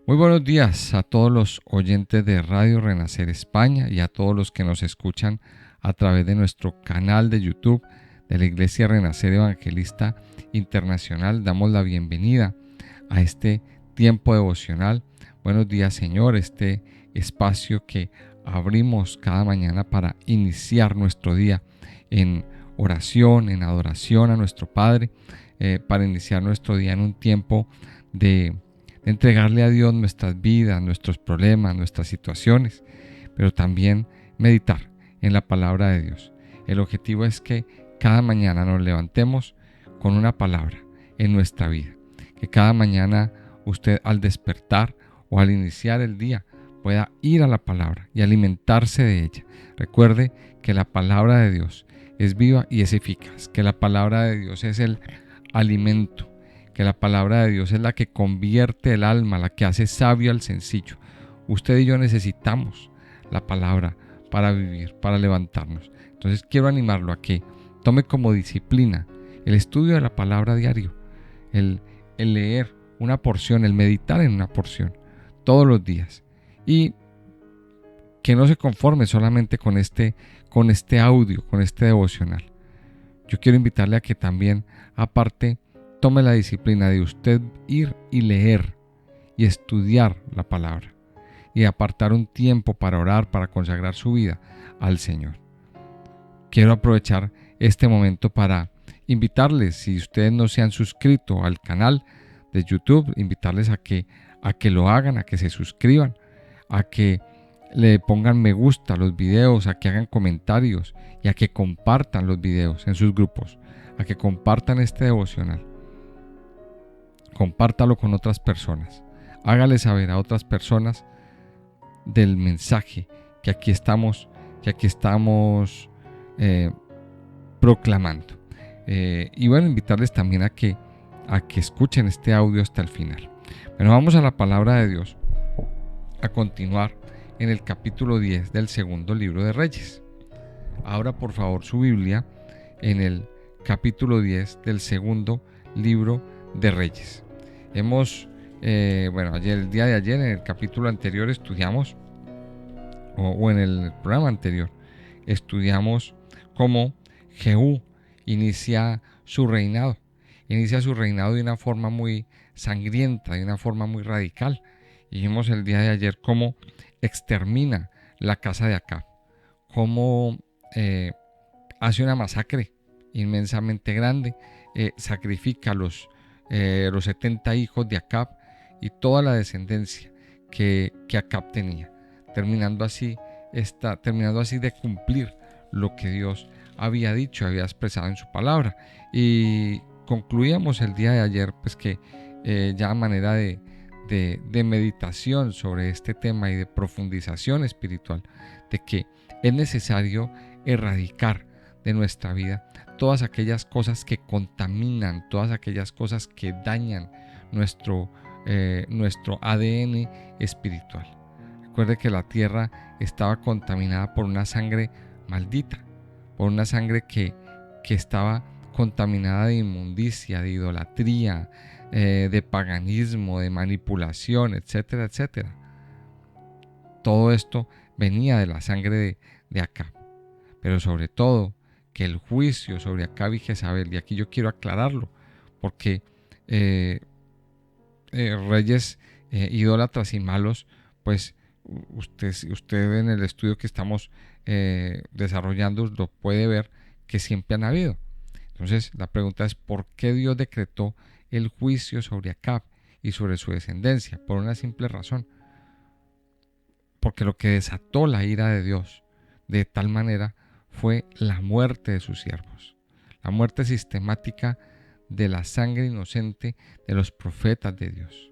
Muy buenos días a todos los oyentes de Radio Renacer España y a todos los que nos escuchan a través de nuestro canal de YouTube de la Iglesia Renacer Evangelista Internacional. Damos la bienvenida a este tiempo devocional. Buenos días, Señor, este espacio que abrimos cada mañana para iniciar nuestro día en oración, en adoración a nuestro Padre, para iniciar nuestro día en un tiempo de entregarle a Dios nuestras vidas, nuestros problemas, nuestras situaciones, pero también meditar en la palabra de Dios. El objetivo es que cada mañana nos levantemos con una palabra en nuestra vida, que cada mañana usted al despertar o al iniciar el día pueda ir a la palabra y alimentarse de ella. Recuerde que la palabra de Dios es viva y es eficaz, que la palabra de Dios es el alimento, que la palabra de Dios es la que convierte el alma, la que hace sabio al sencillo. Usted y yo necesitamos la palabra para vivir, para levantarnos. Entonces quiero animarlo a que tome como disciplina el estudio de la palabra diario, el leer una porción, el meditar en una porción todos los días, y que no se conforme solamente con este audio, con este devocional. Yo quiero invitarle a que también, aparte, tome la disciplina de usted ir y leer y estudiar la palabra y apartar un tiempo para orar, para consagrar su vida al Señor. Quiero aprovechar este momento para invitarles, si ustedes no se han suscrito al canal de YouTube, invitarles a que lo hagan, a que se suscriban, a que le pongan me gusta a los videos, a que hagan comentarios y a que compartan los videos en sus grupos, a que compartan este devocional. Compártalo con otras personas. Hágale saber a otras personas del mensaje que aquí estamos proclamando. Y bueno, invitarles también a que escuchen este audio hasta el final. Bueno, vamos a la palabra de Dios, a continuar en el capítulo 10 del segundo libro de Reyes. Abra por favor su Biblia en el capítulo 10 del segundo libro de Reyes. El día de ayer, en el capítulo anterior estudiamos, o en el programa anterior, estudiamos cómo Jehú inicia su reinado de una forma muy sangrienta, de una forma muy radical. Y vimos el día de ayer cómo extermina la casa de Acab, cómo hace una masacre inmensamente grande, sacrifica los 70 hijos de Acab y toda la descendencia que Acab tenía, terminando así de cumplir lo que Dios había dicho, había expresado en su palabra. Y concluíamos el día de ayer pues que ya a manera de meditación sobre este tema y de profundización espiritual, de que es necesario erradicar de nuestra vida todas aquellas cosas que contaminan, todas aquellas cosas que dañan nuestro ADN espiritual. Recuerde que la tierra estaba contaminada por una sangre maldita, por una sangre que estaba contaminada de inmundicia, de idolatría, de paganismo, de manipulación, etcétera, etcétera. Todo esto venía de la sangre de Acab, pero sobre todo que el juicio sobre Acab y Jezabel, y aquí yo quiero aclararlo, porque reyes idólatras y malos, pues usted en el estudio que estamos desarrollando lo puede ver que siempre han habido. Entonces la pregunta es: ¿por qué Dios decretó el juicio sobre Acab y sobre su descendencia? Por una simple razón: porque lo que desató la ira de Dios de tal manera fue la muerte de sus siervos, la muerte sistemática de la sangre inocente de los profetas de Dios.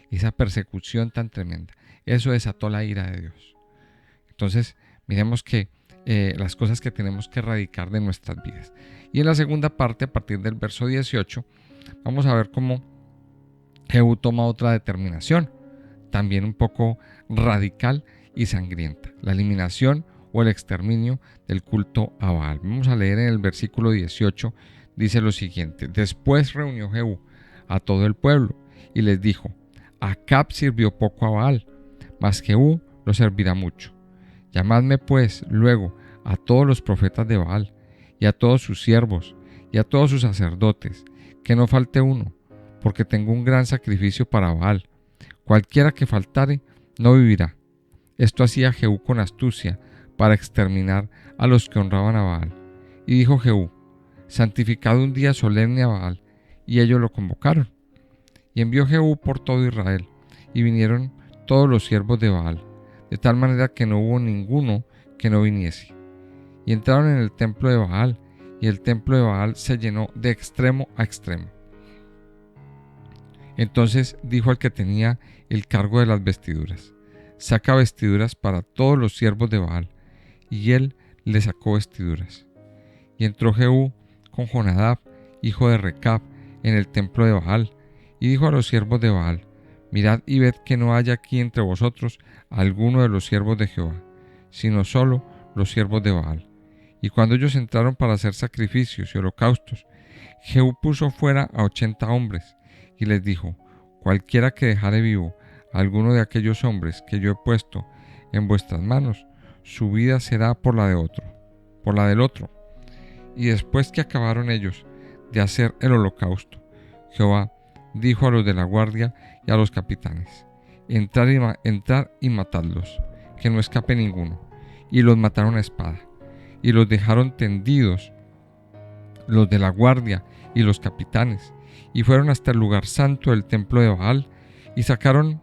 Esa persecución tan tremenda, eso desató la ira de Dios. Entonces miremos que las cosas que tenemos que erradicar de nuestras vidas. Y en la segunda parte, a partir del verso 18, vamos a ver cómo Jehú toma otra determinación, también un poco radical y sangrienta: la eliminación o el exterminio del culto a Baal. Vamos a leer en el versículo 18, dice lo siguiente: Después reunió Jehú a todo el pueblo y les dijo: Acab sirvió poco a Baal, mas Jehú lo servirá mucho. Llamadme pues luego a todos los profetas de Baal, y a todos sus siervos, y a todos sus sacerdotes, que no falte uno, porque tengo un gran sacrificio para Baal. Cualquiera que faltare no vivirá. Esto hacía Jehú con astucia, para exterminar a los que honraban a Baal. Y dijo Jehú: santificad un día solemne a Baal, y ellos lo convocaron. Y envió Jehú por todo Israel, y vinieron todos los siervos de Baal, de tal manera que no hubo ninguno que no viniese. Y entraron en el templo de Baal, y el templo de Baal se llenó de extremo a extremo. Entonces dijo al que tenía el cargo de las vestiduras: saca vestiduras para todos los siervos de Baal. Y él le sacó vestiduras. Y entró Jehú con Jonadab, hijo de Recab, en el templo de Baal, y dijo a los siervos de Baal: mirad y ved que no haya aquí entre vosotros alguno de los siervos de Jehová, sino solo los siervos de Baal. Y cuando ellos entraron para hacer sacrificios y holocaustos, Jehú puso fuera a 80 hombres, y les dijo: cualquiera que dejare vivo a alguno de aquellos hombres que yo he puesto en vuestras manos, su vida será por la del otro. Y después que acabaron ellos de hacer el holocausto, Jehová dijo a los de la guardia y a los capitanes: entrar y matadlos, que no escape ninguno. Y los mataron a espada, y los dejaron tendidos los de la guardia y los capitanes, y fueron hasta el lugar santo del templo de Baal, y sacaron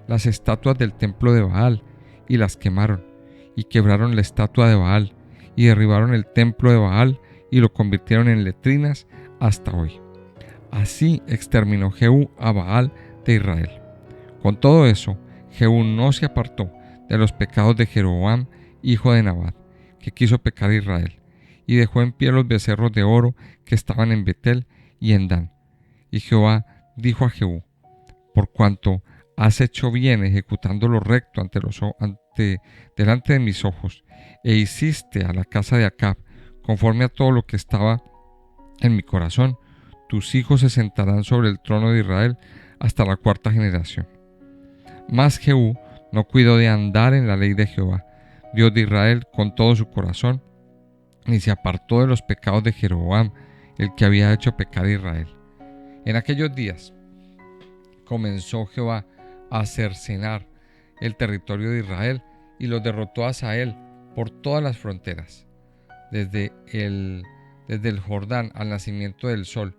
las estatuas del templo de Baal, y las quemaron, y quebraron la estatua de Baal, y derribaron el templo de Baal, y lo convirtieron en letrinas hasta hoy. Así exterminó Jehú a Baal de Israel. Con todo eso, Jehú no se apartó de los pecados de Jeroboam, hijo de Nabat, que quiso pecar a Israel, y dejó en pie los becerros de oro que estaban en Betel y en Dan. Y Jehová dijo a Jehú: por cuanto has hecho bien ejecutando lo recto delante de mis ojos, e hiciste a la casa de Acab conforme a todo lo que estaba en mi corazón, tus hijos se sentarán sobre el trono de Israel hasta la 4ª generación. Mas Jehú no cuidó de andar en la ley de Jehová, Dios de Israel, con todo su corazón, ni se apartó de los pecados de Jeroboam, el que había hecho pecar a Israel. En aquellos días comenzó Jehová a cercenar el territorio de Israel, y los derrotó a Hazael por todas las fronteras, desde el Jordán al nacimiento del sol,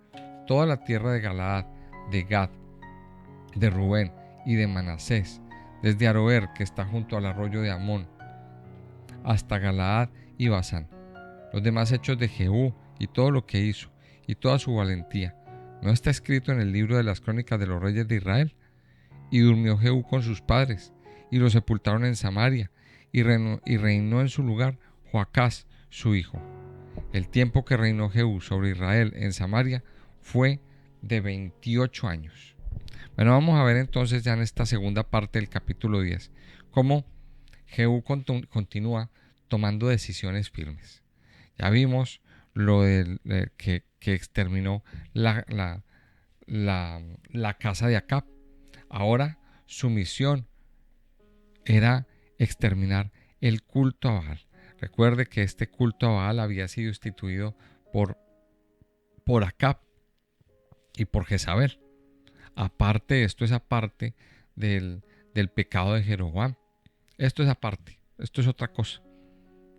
toda la tierra de Galaad, de Gad, de Rubén y de Manasés, desde Aroer, que está junto al arroyo de Amón, hasta Galaad y Basán. Los demás hechos de Jehú y todo lo que hizo, y toda su valentía, ¿no está escrito en el libro de las crónicas de los reyes de Israel? Y durmió Jehú con sus padres, y lo sepultaron en Samaria, y reinó en su lugar Joacás, su hijo. El tiempo que reinó Jehú sobre Israel en Samaria fue de 28 años. Bueno, vamos a ver entonces ya en esta segunda parte del capítulo 10 cómo Jehú continúa tomando decisiones firmes. Ya vimos lo que exterminó la casa de Acab. Ahora su misión era exterminar el culto a Baal. Recuerde que este culto a Baal había sido instituido por Acab y por Jezabel. Aparte, esto es aparte del pecado de Jeroboam. Esto es aparte, esto es otra cosa.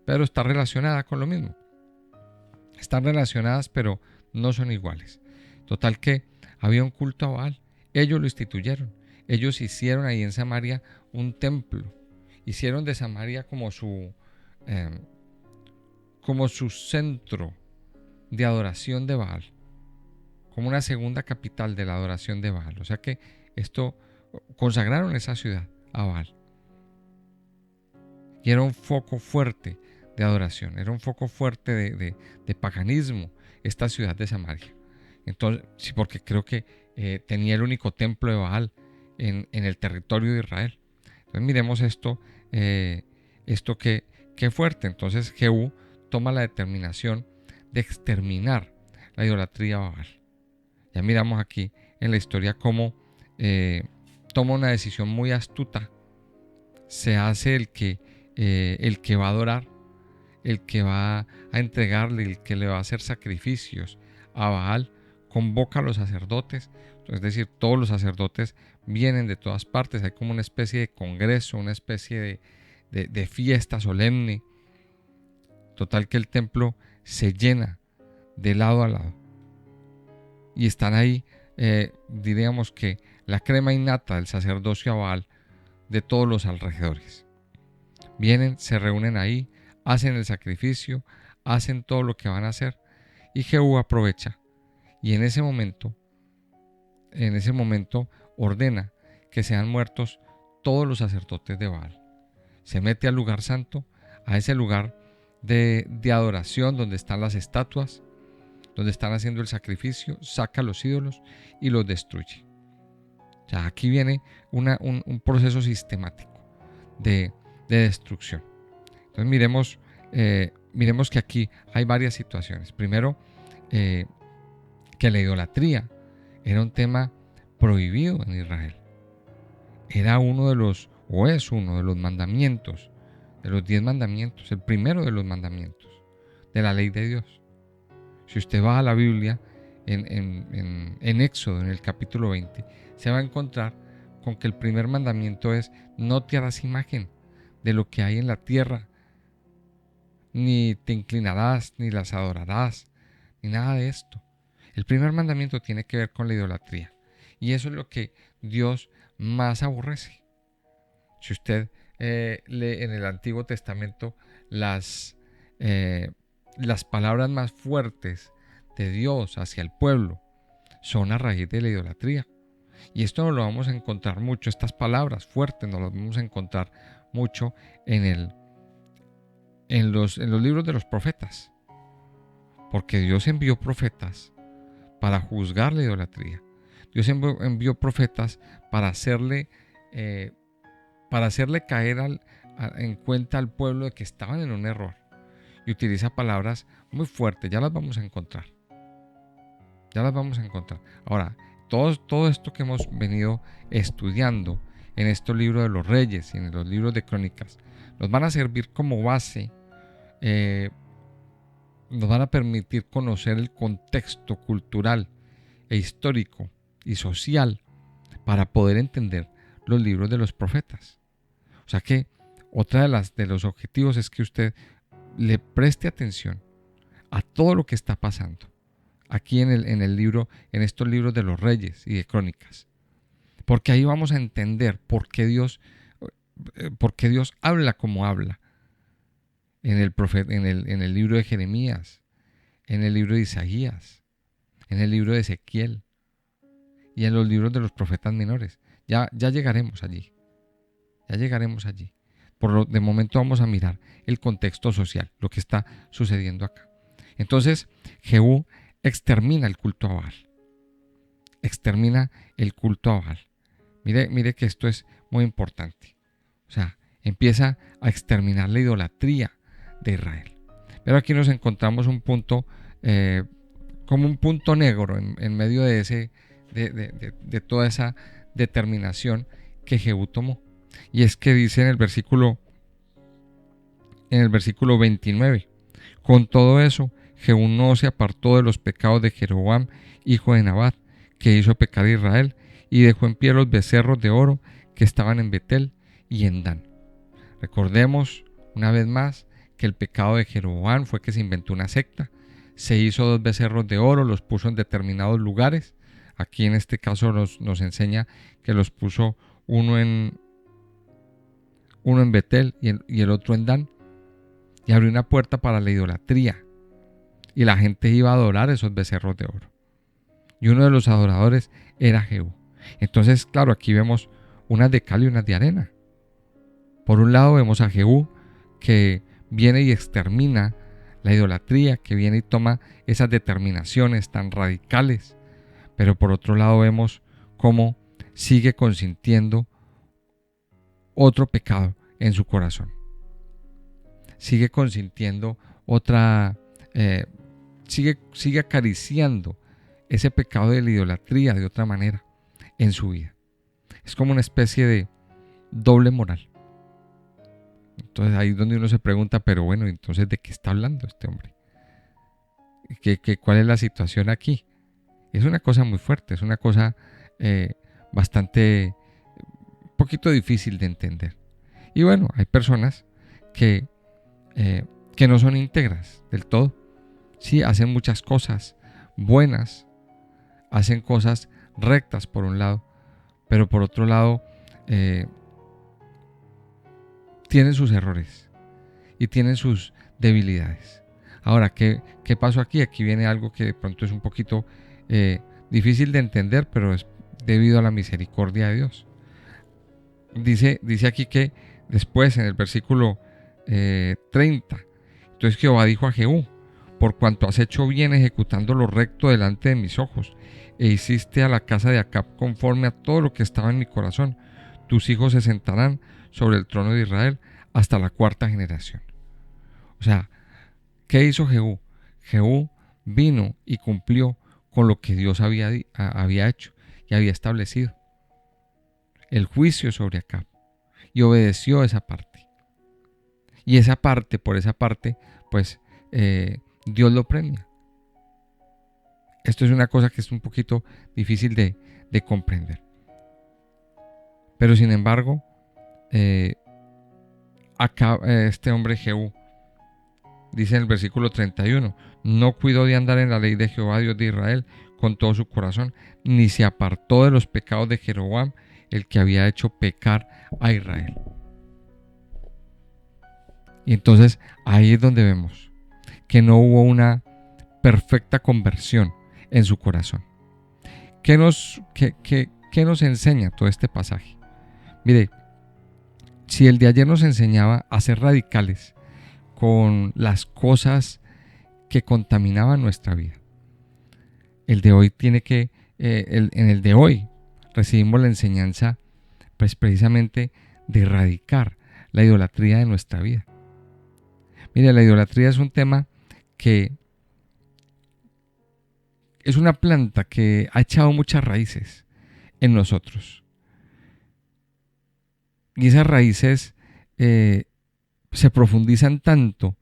Pero está relacionada con lo mismo. Están relacionadas, pero no son iguales. Total que había un culto a Baal. Ellos lo instituyeron. Ellos hicieron ahí en Samaria un templo. Hicieron de Samaria como su centro de adoración de Baal, como una segunda capital de la adoración de Baal. O sea que consagraron esa ciudad a Baal. Y era un foco fuerte de adoración, era un foco fuerte de paganismo esta ciudad de Samaria. Entonces, sí, porque creo que tenía el único templo de Baal en el territorio de Israel. Entonces miremos esto que fuerte. Entonces Jehú toma la determinación de exterminar la idolatría a Baal. Ya miramos aquí en la historia cómo toma una decisión muy astuta. Se hace el que va a adorar, el que va a entregarle, el que le va a hacer sacrificios a Baal. Convoca a los sacerdotes, es decir, todos los sacerdotes vienen de todas partes. Hay como una especie de congreso, una especie de fiesta solemne. Total que el templo se llena de lado a lado. Y están ahí, diríamos que la crema innata del sacerdocio a Baal de todos los alrededores. Vienen, se reúnen ahí, hacen el sacrificio, hacen todo lo que van a hacer, y Jehú aprovecha y en ese momento ordena que sean muertos todos los sacerdotes de Baal. Se mete al lugar santo, a ese lugar de adoración donde están las estatuas, donde están haciendo el sacrificio, saca los ídolos y los destruye. O sea, aquí viene un proceso sistemático de destrucción. Entonces miremos que aquí hay varias situaciones. Primero, que la idolatría era un tema prohibido en Israel. Era es uno de los mandamientos, de los 10 mandamientos, el primero de los mandamientos de la ley de Dios. Si usted va a la Biblia, en Éxodo, en el capítulo 20, se va a encontrar con que el primer mandamiento es: no te harás imagen de lo que hay en la tierra, ni te inclinarás, ni las adorarás, ni nada de esto. El primer mandamiento tiene que ver con la idolatría, y eso es lo que Dios más aborrece. Si usted lee en el Antiguo Testamento las palabras más fuertes de Dios hacia el pueblo, son a raíz de la idolatría. Y esto nos lo vamos a encontrar mucho, estas palabras fuertes nos las vamos a encontrar mucho en los libros de los profetas. Porque Dios envió profetas para juzgar la idolatría. Dios envió profetas para hacerle caer en cuenta al pueblo de que estaban en un error. Y utiliza palabras muy fuertes, ya las vamos a encontrar. Ahora, todo esto que hemos venido estudiando en estos libros de los reyes y en los libros de crónicas, nos van a servir como base, nos van a permitir conocer el contexto cultural e histórico y social para poder entender los libros de los profetas. O sea que otra de los objetivos es que usted le preste atención a todo lo que está pasando aquí en estos libros de los reyes y de crónicas, porque ahí vamos a entender por qué Dios habla como habla en el libro de Jeremías, en el libro de Isaías, en el libro de Ezequiel y en los libros de los profetas menores. Ya llegaremos allí. De momento vamos a mirar el contexto social, lo que está sucediendo acá. Entonces, Jehú extermina el culto a Baal. Mire que esto es muy importante. O sea, empieza a exterminar la idolatría de Israel. Pero aquí nos encontramos un punto, como un punto negro en medio de toda esa determinación que Jehú tomó. Y es que dice en el versículo 29: con todo eso, Jehú no se apartó de los pecados de Jeroboam, hijo de Nabat, que hizo pecar a Israel, y dejó en pie los becerros de oro que estaban en Betel y en Dan. Recordemos una vez más que el pecado de Jeroboam fue que se inventó una secta, se hizo 2 becerros de oro, los puso en determinados lugares. Aquí en este caso nos enseña que los puso uno en Betel y el otro en Dan, y abrió una puerta para la idolatría, y la gente iba a adorar esos becerros de oro, y uno de los adoradores era Jehú. Entonces, claro, aquí vemos unas de cal y unas de arena. Por un lado vemos a Jehú, que viene y extermina la idolatría, que viene y toma esas determinaciones tan radicales, pero por otro lado vemos cómo sigue consintiendo otro pecado en su corazón. Sigue consintiendo sigue acariciando ese pecado de la idolatría de otra manera en su vida. Es como una especie de doble moral. Entonces ahí es donde uno se pregunta, pero bueno, entonces ¿de qué está hablando este hombre? ¿Cuál es la situación aquí? Es una cosa muy fuerte, es una cosa bastante, poquito difícil de entender. Y bueno, hay personas que, que no son íntegras del todo. Sí, hacen muchas cosas buenas, hacen cosas rectas por un lado, pero por otro lado tienen sus errores y tienen sus debilidades. Ahora, ¿qué pasó aquí? Aquí viene algo que de pronto es un poquito difícil de entender, pero es debido a la misericordia de Dios. Dice aquí que después en el versículo 30, entonces Jehová dijo a Jehú: por cuanto has hecho bien ejecutando lo recto delante de mis ojos, e hiciste a la casa de Acab conforme a todo lo que estaba en mi corazón, tus hijos se sentarán sobre el trono de Israel hasta la cuarta generación. O sea, ¿qué hizo Jehú? Jehú vino y cumplió con lo que Dios había hecho y había establecido, el juicio sobre Acab, y obedeció esa parte. Y por esa parte, pues Dios lo premia. Esto es una cosa que es un poquito difícil de comprender. Pero sin embargo, este hombre Jehú dice en el versículo 31, no cuidó de andar en la ley de Jehová Dios de Israel con todo su corazón, ni se apartó de los pecados de Jeroboam, el que había hecho pecar a Israel. Y entonces ahí es donde vemos que no hubo una perfecta conversión en su corazón. ¿Qué nos enseña todo este pasaje? Mire, si el de ayer nos enseñaba a ser radicales con las cosas que contaminaban nuestra vida, el de hoy tiene que, en el de hoy recibimos la enseñanza pues precisamente de erradicar la idolatría de nuestra vida. Mire, la idolatría es un tema que es una planta que ha echado muchas raíces en nosotros. Y esas raíces se profundizan tanto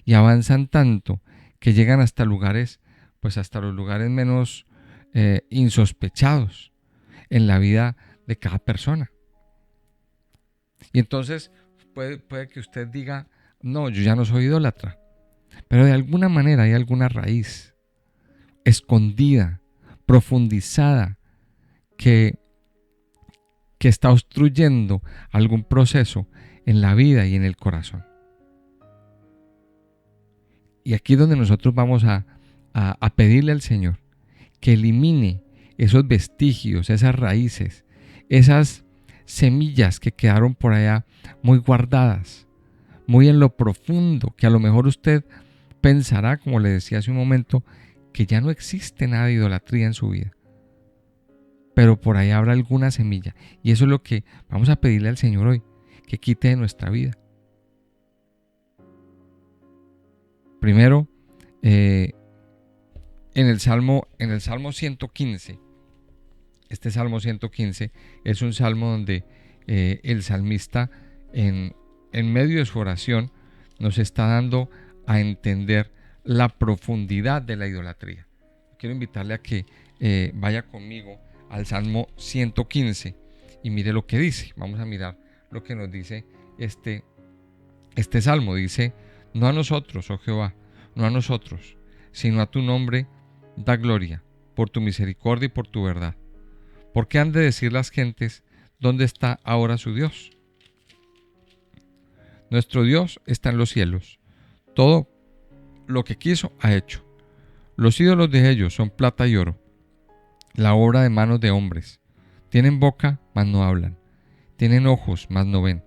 y avanzan tanto que llegan hasta lugares, pues hasta los lugares menos insospechados en la vida de cada persona. Y entonces puede que usted diga, no, yo ya no soy idólatra, pero de alguna manera hay alguna raíz escondida, profundizada, que está obstruyendo algún proceso en la vida y en el corazón. Y aquí es donde nosotros vamos a pedirle al Señor que elimine esos vestigios, esas raíces, esas semillas que quedaron por allá muy guardadas, muy en lo profundo, que a lo mejor usted pensará, como le decía hace un momento, que ya no existe nada de idolatría en su vida. Pero por ahí habrá alguna semilla. Y eso es lo que vamos a pedirle al Señor hoy, que quite de nuestra vida. Primero, en el Salmo 115, este Salmo 115 es un salmo donde el salmista en medio de su oración nos está dando a entender la profundidad de la idolatría. Quiero invitarle a que vaya conmigo al Salmo 115 y mire lo que dice. Vamos a mirar lo que nos dice este salmo. Dice: no a nosotros, oh Jehová, no a nosotros, sino a tu nombre da gloria, por tu misericordia y por tu verdad. ¿Por qué han de decir las gentes, dónde está ahora su Dios? Nuestro Dios está en los cielos. Todo lo que quiso ha hecho. Los ídolos de ellos son plata y oro, la obra de manos de hombres. Tienen boca, mas no hablan. Tienen ojos, mas no ven.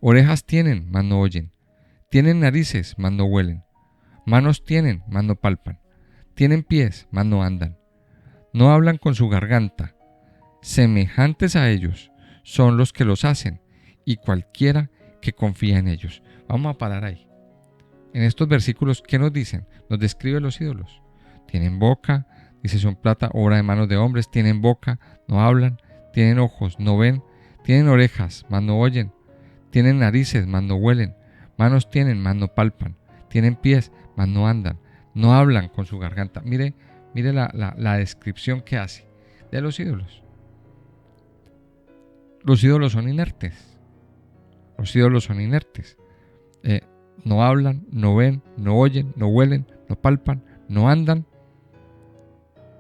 Orejas tienen, mas no oyen. Tienen narices, mas no huelen. Manos tienen, mas no palpan. Tienen pies, mas no andan. No hablan con su garganta. Semejantes a ellos son los que los hacen, y cualquiera que confía en ellos. Vamos a parar ahí. En estos versículos, ¿qué nos dicen? Nos describe los ídolos. Tienen boca, dice son plata, obra de manos de hombres. Tienen boca, no hablan. tienen ojos, no ven, tienen orejas, mas no oyen, tienen narices, mas no huelen, manos tienen, mas no palpan, tienen pies, mas no andan, no hablan con su garganta. Mire la descripción que hace de los ídolos. Los ídolos son inertes. Los ídolos son inertes. No hablan, no ven, no oyen, no huelen, no palpan, no andan,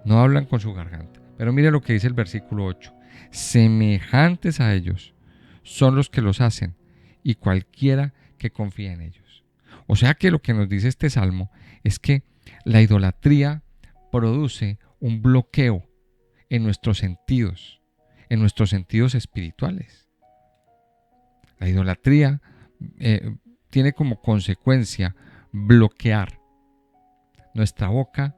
no hablan con su garganta. Pero mire lo que dice el versículo 8. Semejantes a ellos son los que los hacen y cualquiera que confía en ellos. O sea que lo que nos dice este salmo es que la idolatría produce un bloqueo en nuestros sentidos espirituales. La idolatría tiene como consecuencia bloquear nuestra boca,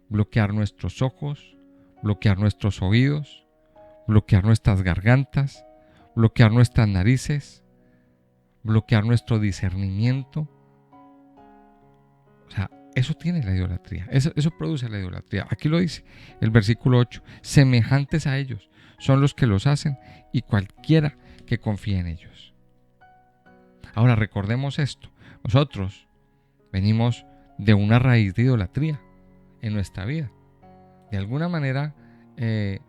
bloquear nuestros ojos, bloquear nuestros oídos, bloquear nuestras gargantas, bloquear nuestras narices, bloquear nuestro discernimiento. O sea, eso tiene la idolatría, eso produce la idolatría. Aquí lo dice el versículo 8, semejantes a ellos son los que los hacen y cualquiera que confía en ellos. Ahora recordemos esto, nosotros venimos de una raíz de idolatría en nuestra vida. De alguna manera en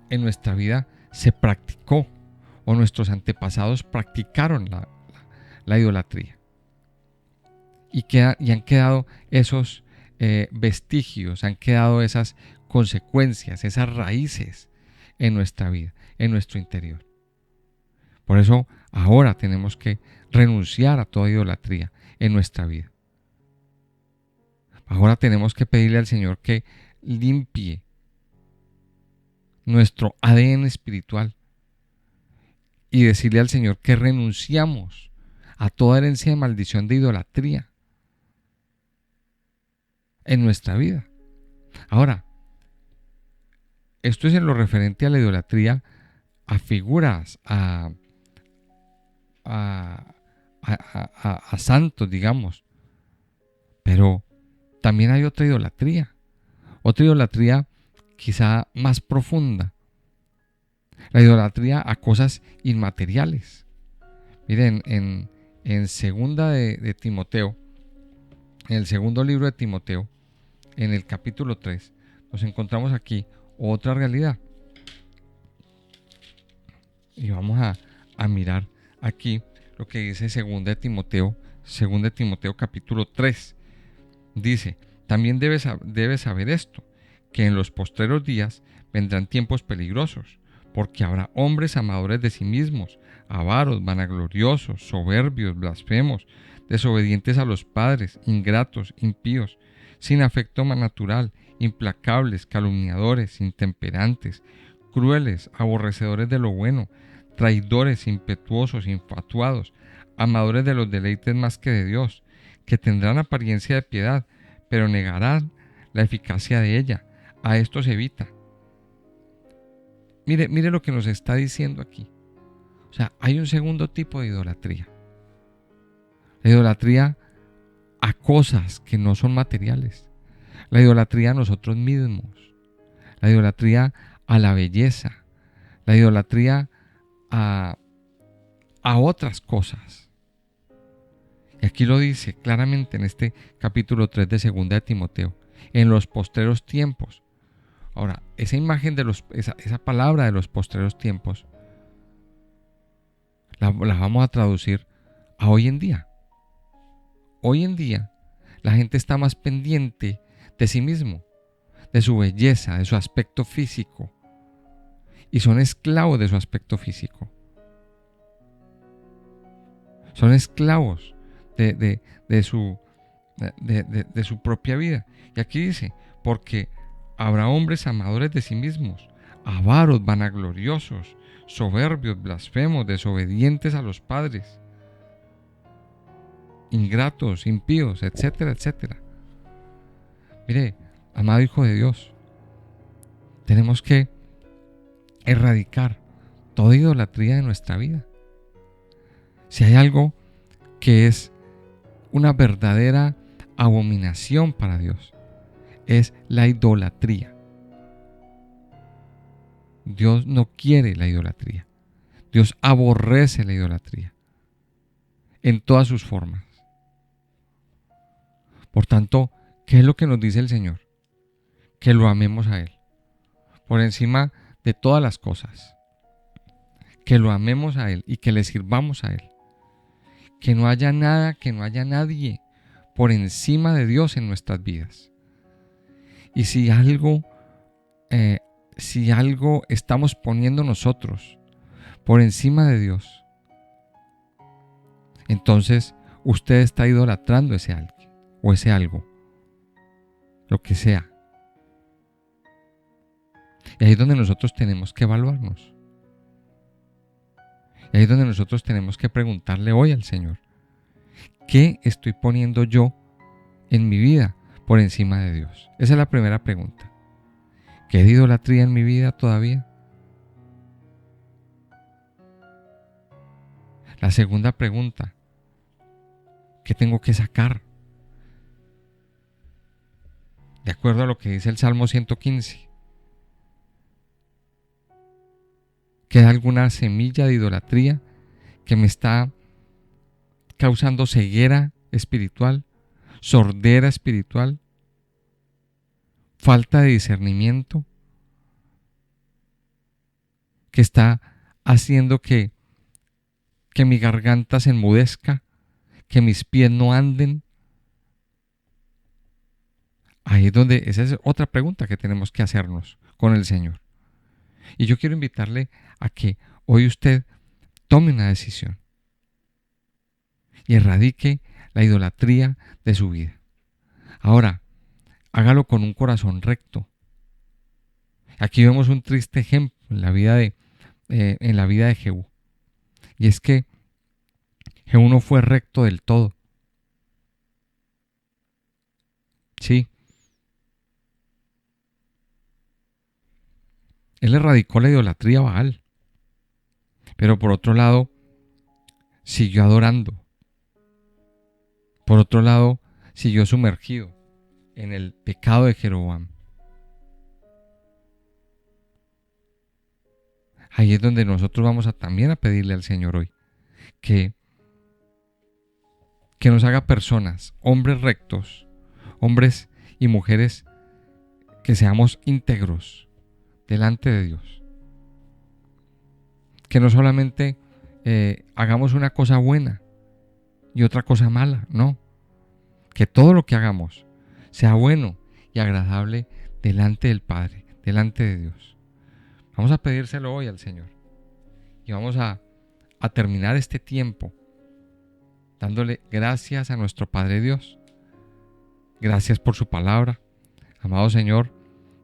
nuestra vida se practicó o nuestros antepasados practicaron la idolatría. Y han quedado esos vestigios, han quedado esas consecuencias, esas raíces en nuestra vida, en nuestro interior. Por eso ahora tenemos que renunciar a toda idolatría en nuestra vida. Ahora tenemos que pedirle al Señor que limpie nuestro ADN espiritual y decirle al Señor que renunciamos a toda herencia de maldición de idolatría en nuestra vida. Ahora, esto es en lo referente a la idolatría, a figuras, a santos, digamos. Pero también hay otra idolatría quizá más profunda, la idolatría a cosas inmateriales. Miren, en segunda de Timoteo, en el segundo libro de Timoteo, en el capítulo 3, nos encontramos aquí otra realidad. Y vamos a mirar aquí lo que dice segunda de Timoteo capítulo 3. Dice, también debes saber esto, que en los postreros días vendrán tiempos peligrosos, porque habrá hombres amadores de sí mismos, avaros, vanagloriosos, soberbios, blasfemos, desobedientes a los padres, ingratos, impíos, sin afecto natural, implacables, calumniadores, intemperantes, crueles, aborrecedores de lo bueno, traidores, impetuosos, infatuados, amadores de los deleites más que de Dios, que tendrán apariencia de piedad, pero negarán la eficacia de ella. A estos evita. Mire lo que nos está diciendo aquí. O sea, hay un segundo tipo de idolatría. La idolatría a cosas que no son materiales. La idolatría a nosotros mismos. La idolatría a la belleza. La idolatría a otras cosas. Y aquí lo dice claramente en este capítulo 3 de segunda de Timoteo. En los postreros tiempos. Ahora, esa imagen esa palabra de los postreros tiempos la vamos a traducir a hoy en día. Hoy en día la gente está más pendiente de sí mismo, de su belleza, de su aspecto físico, y son esclavos de su aspecto físico. Son esclavos de su propia vida. Y aquí dice, porque habrá hombres amadores de sí mismos, avaros, vanagloriosos, soberbios, blasfemos, desobedientes a los padres, ingratos, impíos, etcétera, etcétera. Mire, amado hijo de Dios, tenemos que erradicar toda idolatría de nuestra vida. Si hay algo que es una verdadera abominación para Dios, es la idolatría. Dios no quiere la idolatría. Dios aborrece la idolatría en todas sus formas. Por tanto, ¿qué es lo que nos dice el Señor? Que lo amemos a Él por encima de todas las cosas. Que lo amemos a Él y que le sirvamos a Él. Que no haya nada, que no haya nadie por encima de Dios en nuestras vidas. Y si algo estamos poniendo nosotros por encima de Dios, entonces usted está idolatrando ese alguien o ese algo, lo que sea. Y ahí es donde nosotros tenemos que evaluarnos. Y ahí es donde nosotros tenemos que preguntarle hoy al Señor, ¿qué estoy poniendo yo en mi vida por encima de Dios? Esa es la primera pregunta. ¿Qué de idolatría en mi vida todavía? La segunda pregunta, ¿qué tengo que sacar? De acuerdo a lo que dice el Salmo 115. ¿Queda alguna semilla de idolatría que me está causando ceguera espiritual, sordera espiritual, falta de discernimiento, que está haciendo que mi garganta se enmudezca, que mis pies no anden? Ahí es donde, esa es otra pregunta que tenemos que hacernos con el Señor. Y yo quiero invitarle a que hoy usted tome una decisión y erradique la idolatría de su vida. Ahora, hágalo con un corazón recto. Aquí vemos un triste ejemplo en la vida de Jehú. Y es que Jehú no fue recto del todo. Sí. Él erradicó la idolatría a Baal. Pero por otro lado, siguió adorando. Por otro lado, siguió sumergido en el pecado de Jeroboam. Ahí es donde nosotros vamos también a pedirle al Señor hoy que nos haga personas, hombres rectos, hombres y mujeres que seamos íntegros delante de Dios. Que no solamente hagamos una cosa buena y otra cosa mala, no. Que todo lo que hagamos sea bueno y agradable delante del Padre, delante de Dios. Vamos a pedírselo hoy al Señor. Y vamos a terminar este tiempo dándole gracias a nuestro Padre Dios. Gracias por su palabra. Amado Señor,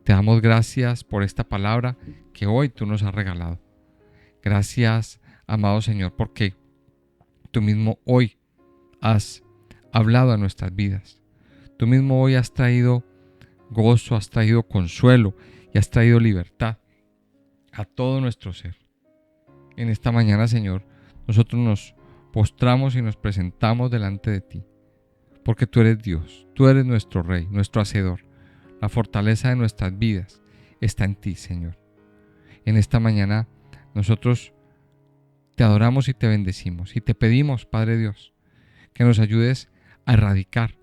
te damos gracias por esta palabra que hoy tú nos has regalado. Gracias, amado Señor, porque tú mismo hoy has hablado a nuestras vidas. Tú mismo hoy has traído gozo, has traído consuelo y has traído libertad a todo nuestro ser. En esta mañana, Señor, nosotros nos postramos y nos presentamos delante de ti, porque tú eres Dios, tú eres nuestro Rey, nuestro Hacedor. La fortaleza de nuestras vidas está en ti, Señor. En esta mañana nosotros te adoramos y te bendecimos y te pedimos, Padre Dios, que nos ayudes a erradicar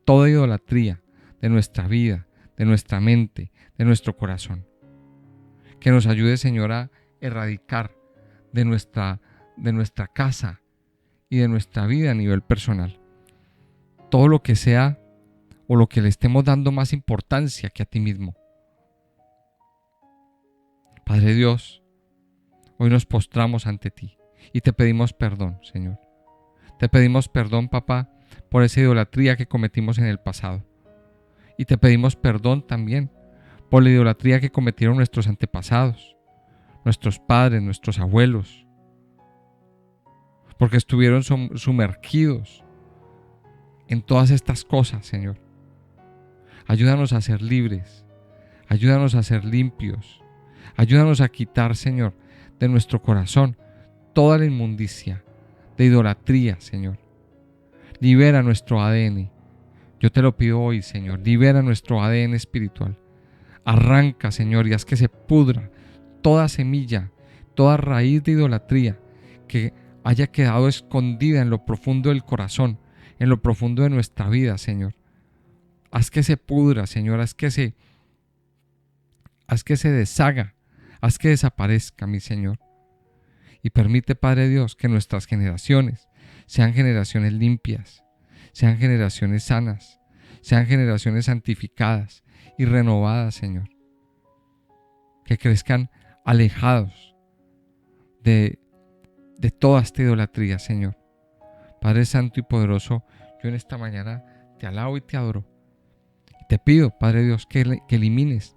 toda idolatría de nuestra vida, de nuestra mente, de nuestro corazón. Que nos ayude, Señor, a erradicar de nuestra casa y de nuestra vida a nivel personal todo lo que sea o lo que le estemos dando más importancia que a ti mismo. Padre Dios, hoy nos postramos ante ti y te pedimos perdón, Señor. Te pedimos perdón, papá, por esa idolatría que cometimos en el pasado. Y te pedimos perdón también por la idolatría que cometieron nuestros antepasados, nuestros padres, nuestros abuelos, porque estuvieron sumergidos en todas estas cosas, Señor. Ayúdanos a ser libres, ayúdanos a ser limpios, ayúdanos a quitar, Señor, de nuestro corazón toda la inmundicia de idolatría, Señor. Libera nuestro ADN. Yo te lo pido hoy, Señor, libera nuestro ADN espiritual. Arranca, Señor, y haz que se pudra toda semilla, toda raíz de idolatría que haya quedado escondida en lo profundo del corazón, en lo profundo de nuestra vida, Señor. Haz que se pudra, Señor, haz que se deshaga, haz que desaparezca, mi Señor. Y permite, Padre Dios, que nuestras generaciones sean generaciones limpias, sean generaciones sanas, sean generaciones santificadas y renovadas, Señor. Que crezcan alejados de toda esta idolatría, Señor. Padre Santo y Poderoso, yo en esta mañana te alabo y te adoro. Y te pido, Padre Dios, que elimines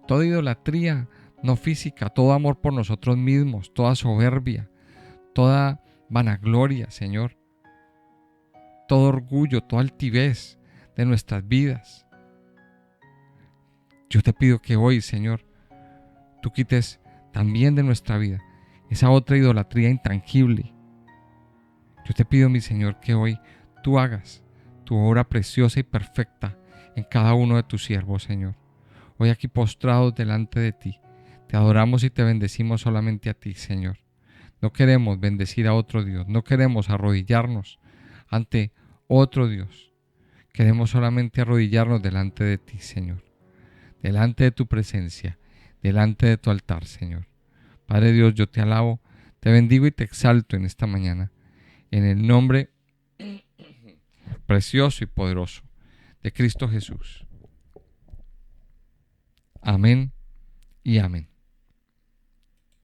toda idolatría no física, todo amor por nosotros mismos, toda soberbia, toda vanagloria, Señor, todo orgullo, toda altivez de nuestras vidas. Yo te pido que hoy, Señor, tú quites también de nuestra vida esa otra idolatría intangible. Yo te pido, mi Señor, que hoy tú hagas tu obra preciosa y perfecta en cada uno de tus siervos, Señor. Hoy aquí postrados delante de ti, te adoramos y te bendecimos solamente a ti, Señor. No queremos bendecir a otro Dios, no queremos arrodillarnos ante otro Dios. Queremos solamente arrodillarnos delante de ti, Señor, delante de tu presencia, delante de tu altar, Señor. Padre Dios, yo te alabo, te bendigo y te exalto en esta mañana, en el nombre precioso y poderoso de Cristo Jesús. Amén y amén.